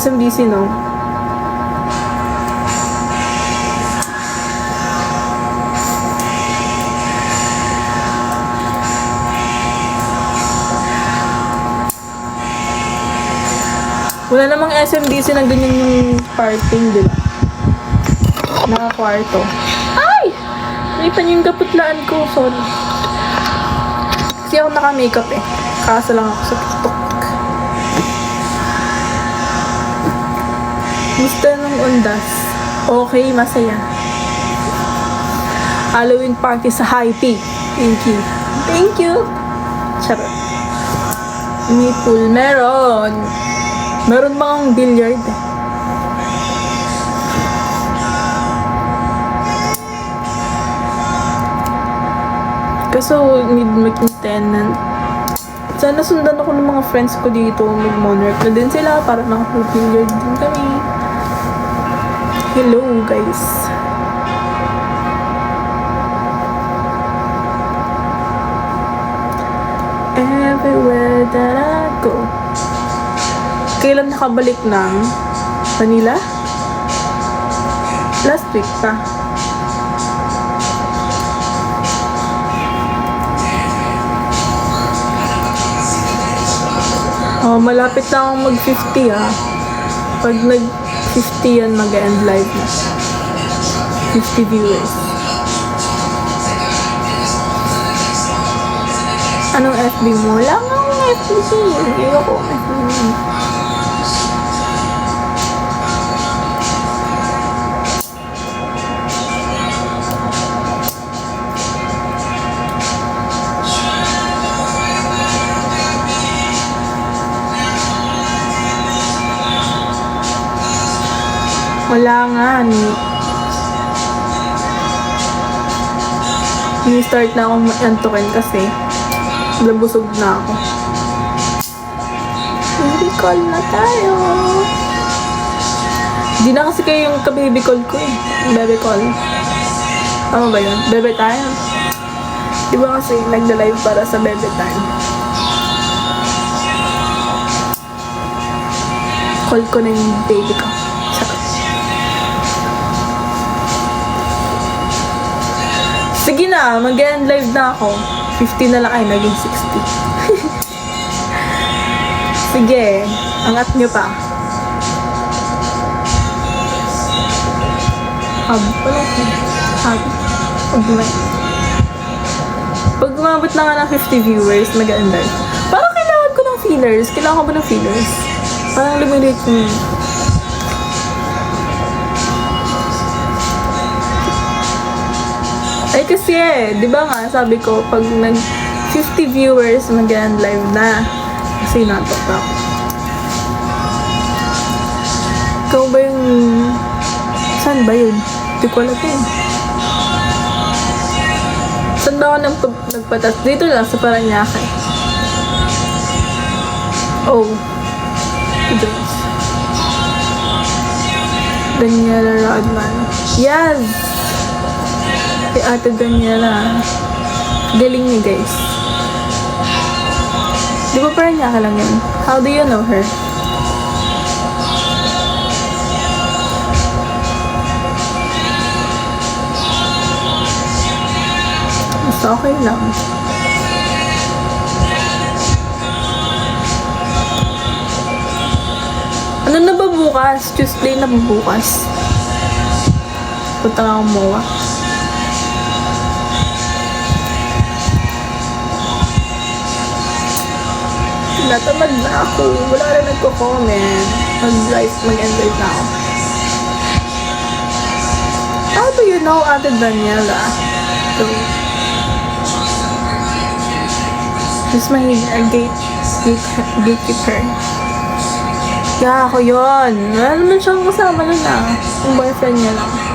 SMDC, no? Wala namang SMDC na ganyan yung parting, di ba? Naka-kwarto. Ay! Naipan yung kaputlaan ko. Sorry. Kasi ako naka-makeup eh. Kaso lang ako sa TikTok. Gusto ng undas. Okay, masaya. Halloween party sa High Tea. Thank you. Thank you. Charot. May pool. Meron. Meron bang billiard eh? Kaso, need mag-tenant. Sana sundan ako ng mga friends ko dito. Mag-monarch na din sila para makapag-billiard din kami. Hello, guys. Everywhere that I go. Kailan nakabalik ng Manila? Last week pa. Oh, malapit na akong mag-50 ah. Pag nag-50 yan, mag-end live na. 50 viewers. Anong FB mo? Wala nga akong FB. Ayoko FB mo. Wala nga, ni-start na akong antukin kasi nabusog na ako. Baby call na tayo. Di na kasi kayo yung ka-baby call ko eh. Baby call. Tama ba yun? Bebe time? Di ba kasi nagda-live para sa bebe time? Call ko na yung baby ko. Sige na, mag-end live na ako. 50 na lang ay naging 60. Sige, angat nyo pa. Wala ko. Pag umabot na nga ng 50 viewers, mag-end live. Parang kailangan ko ng feelers. Kailangan ko ba ng feelers? Parang lumilit ko. Ay kasi di ba nga, sabi ko, pag nag 50 viewers, mag-end live na. Kasi natok ako. Ikaw ba yung... Saan ba yun? Hindi ko alam eh. Saan ba ako nagpatas? Dito lang, sa Paranaque. Oh. Diyos. Daniela Rodman. Yes! Si Ate Daniela. Galing niya, guys. Di ba parang niya ka lang yun? How do you know her? Basta okay lang. Ano na ba bukas? Tuesday na ba bukas? Punta nga akong MOA. Natamad na ako. Wala rin nagko-comment. Mag-end live na ako. How do you know Ate Daniela? So, this is my gatekeeper. Kaya ako yun. Wala naman siyang kasama nun ah. Yung boyfriend niya lang.